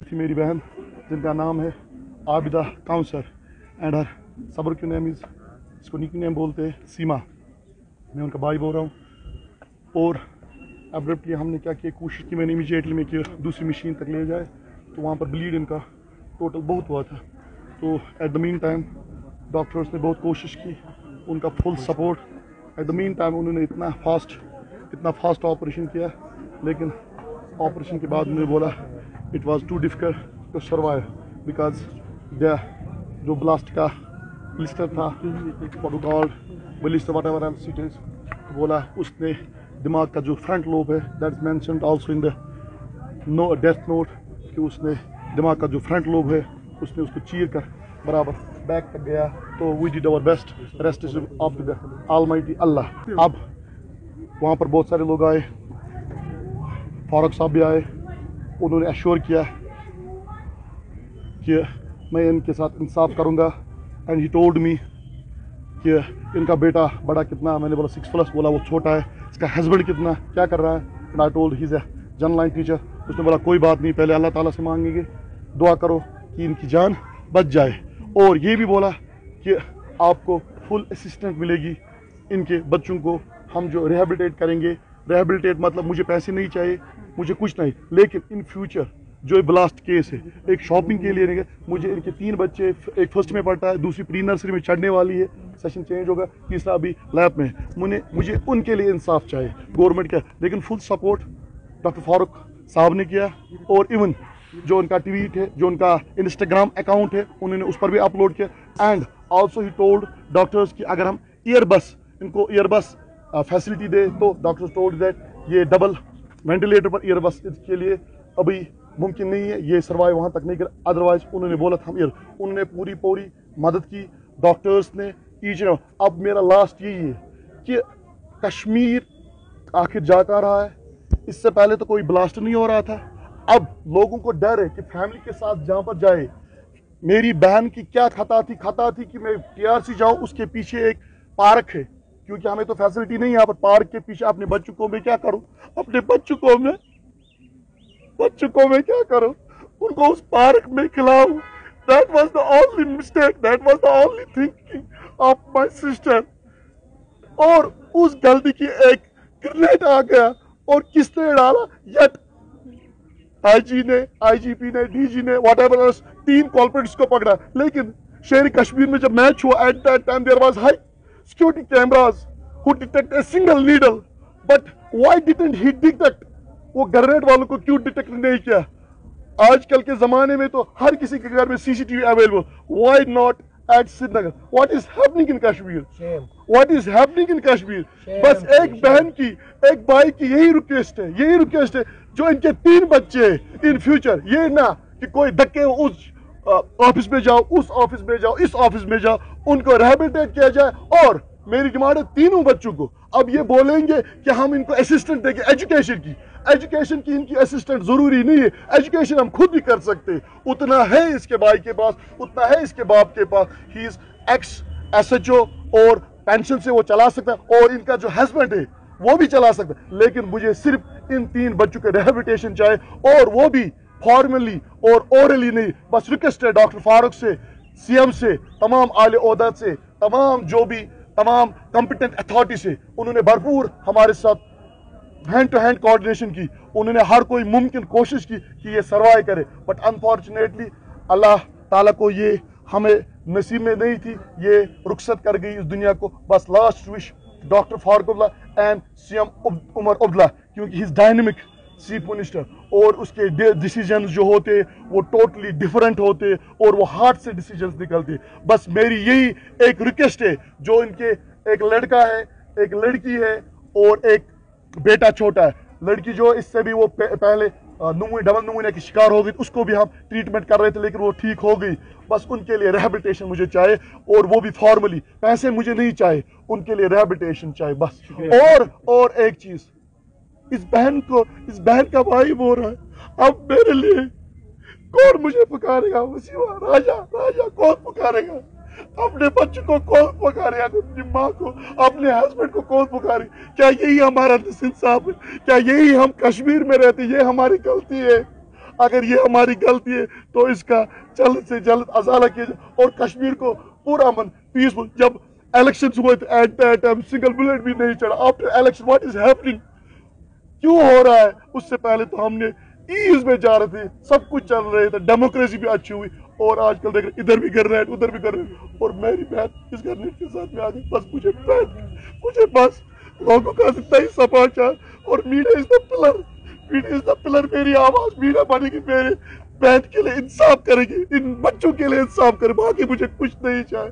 थी मेरी बहन जिनका नाम है आबिदा काउंसर एंड हर सबर की नेम इज़, इसको निक नेम बोलते हैं सीमा। मैं उनका भाई बोल रहा हूँ। और एब्रप्टली हमने क्या किया, कोशिश की मैंने इमीडिएटली में कि दूसरी मशीन तक ले जाए, तो वहाँ पर ब्लीड इनका टोटल बहुत हुआ था। तो at the mean time doctors ने बहुत कोशिश की, उनका full support. At the mean time उन्होंने इतना फास्ट ऑपरेशन किया, लेकिन ऑपरेशन के बाद उन्होंने बोला it was too difficult to survive because the जो ब्लास्ट का ब्लिस्टर था, blister whatever else it is, बोला उसने दिमाग का जो फ्रंट लोब है, that is mentioned also in the death note, कि उसने दिमाग का जो फ्रंट लोब है उसने उसको चीर कर बराबर बैक तक गया। तो we did our best, rest is of the almighty अल्लाह। अब वहाँ पर बहुत सारे लोग आए, फारूक साहब भी आए, उन्होंने एश्योर किया कि मैं इनके साथ इंसाफ करूँगा। एंड ही टोल्ड मी कि इनका बेटा बड़ा कितना, मैंने बोला 6+, बोला वो छोटा है। इसका हस्बैंड कितना, क्या कर रहा है? And I told he is a general line teacher. उसने बोला कोई बात नहीं, पहले अल्लाह ताला से मांगेंगे, दुआ करो कि इनकी जान बच जाए। और ये भी बोला कि आपको फुल असिस्टेंट मिलेगी, इनके बच्चों को हम जो रिहेबिलिटेट करेंगे। रिहेबिलिटेट मतलब मुझे पैसे नहीं चाहिए, मुझे कुछ नहीं, लेकिन इन फ्यूचर जो ब्लास्ट केस है, एक शॉपिंग के लिए नहीं, मुझे इनके 3 बच्चे, एक फर्स्ट में पढ़ता है, दूसरी प्री नर्सरी में चढ़ने वाली है, सेशन चेंज होगा, तीसरा अभी लैब में। मुझे उनके लिए इंसाफ चाहिए गवर्नमेंट का। लेकिन फुल सपोर्ट डॉक्टर फारूक साहब ने किया। और इवन जो उनका ट्वीट है, जो उनका इंस्टाग्राम अकाउंट है, उन्होंने उस पर भी अपलोड किया। And also he told doctors कि अगर हम इनको ईयरबस फैसिलिटी दे, तो डॉक्टर्स टोल्ड दैट ये डबल वेंटिलेटर पर ईयरबस के लिए अभी मुमकिन नहीं है, ये सर्वाइव वहाँ तक नहीं कर, अदरवाइज उन्होंने बोला था उन्होंने पूरी मदद की डॉक्टर्स ने ईच। अब मेरा लास्ट यही है कि कश्मीर आखिर जा कर रहा है। इससे पहले तो कोई ब्लास्ट नहीं हो रहा था, अब लोगों को डर है कि फैमिली के साथ जहाँ पर जाए। मेरी बहन की क्या खता थी कि मैं TRC जाऊँ, उसके पीछे एक पार्क है, क्योंकि हमें तो फैसिलिटी नहीं है यहाँ पर। पार्क के पीछे अपने बच्चों को मैं क्या करूँ, अपने बच्चों को मैं क्या करूँ, उनको उस पार्क में खिलाऊं। That was the only mistake, that was the only thinking of my sister। और उस गलती की एक ग्रेनेड आ गया, और किसने डाला? यट IG ने, IGP ने, DG ने, whatever else, 3 कॉल्प्रिट्स को पकड़ा। लेकिन शेर कश्मीर में जब मैच हुआ, at that time there was high security cameras who detect a single needle, but why didn't he detect? वो ग्रेनेड वालों को क्यों डिटेक्ट नहीं किया? आजकल के जमाने में तो हर किसी के घर में CCTV available, why not at Srinagar? What is happening in Kashmir? What is happening in Kashmir? बस एक बहन की, एक भाई की यही रिक्वेस्ट है, जो इनके 3 बच्चे इन फ्यूचर, ये ना कि कोई धक्के उस ऑफिस में जाओ, उस ऑफिस में जाओ, इस ऑफिस में जाओ, उनको रिहेबिलिटेट किया जाए। और मेरी डिमांड है 3 बच्चों को। अब ये बोलेंगे कि हम इनको असिस्टेंट देंगे, एजुकेशन की इनकी असिस्टेंट जरूरी नहीं है, एजुकेशन हम खुद भी कर सकते हैं। उतना है इसके भाई के पास, उतना है इसके बाप के पास। ही इज एक्स SHO और पेंशन से वो चला सकता है, और इनका जो हस्बैंड है वो भी चला सकता है। लेकिन मुझे सिर्फ इन 3 बच्चों के रिहेबिलिटेशन चाहिए, और वो भी फॉर्मली और ओरली नहीं। बस रिक्वेस्ट है डॉक्टर फारूक से, CM से, तमाम आले ओहदा से, तमाम कॉम्पिटेंट अथॉरिटी से। उन्होंने भरपूर हमारे साथ हैंड टू हैंड कोऑर्डिनेशन की, उन्होंने हर कोई मुमकिन कोशिश की कि ये सर्वाइव करे। बट अनफॉर्चुनेटली अल्लाह ताला को ये हमें नसीब में नहीं थी, ये रुखसत कर गई इस दुनिया को। बस last wish doctor Farooq Abdullah and CM Omar Abdullah, क्योंकि हिज डायनेमिक चीफ मिनिस्टर, और उसके डिसीजंस जो होते वो टोटली डिफरेंट होते, और वो हार्ट से डिसीजंस निकलते। बस मेरी यही एक रिक्वेस्ट है, जो इनके एक लड़का है, एक लड़की है, और एक बेटा छोटा है। लड़की जो इससे भी वो पहले डबल नुमोनिया की शिकार हो गई, उसको भी हम ट्रीटमेंट कर रहे थे, लेकिन वो ठीक हो गई। बस उनके लिए रिहेबिलिटेशन मुझे चाहिए, और वो भी फॉर्मली, पैसे मुझे नहीं चाहिए, उनके लिए रिहेबिलिटेशन चाहिए बस। और एक चीज, इस बहन का भाई बोल रहा है, अब मेरे लिए कौन मुझे पुकारेगा? राजा कौन पुकारेगा? अपने बच्चों को कौन पुकारेगा? अपनी माँ को, अपने हस्बैंड को कौन पुकारेगा? क्या यही हमारा इंसाफ है? क्या यही हम कश्मीर में रहते, ये हमारी गलती है? اگر یہ ہماری غلطی ہے تو اس کا جلد سے جلد ازالہ کیا جائے اور کشمیر کو پورا امن پیسفل. جب الیکشن ہوئے تھے at that time single bullet بھی نہیں چڑھا. After election what is happening, کیوں ہو رہا ہے؟ اس سے پہلے تو ہم نے ایز میں جا رہے تھے, سب کچھ چل رہے تھے, ڈیموکریسی بھی اچھی ہوئی, اور آج کل دیکھ رہے ادھر بھی گرنیٹ ادھر بھی گرنیٹ, اور میری بہن اس گرنیٹ کے ساتھ میں آ گئی. بس مجھے بس لوگوں کا زندہ ہی سماچار اور media is the pillar, media is the pillar. میری آواز میڈیا بنے گی, میرے بہن کے لیے انصاف کرے گی, ان بچوں کے لیے انصاف کرے, باقی مجھے کچھ نہیں چاہے.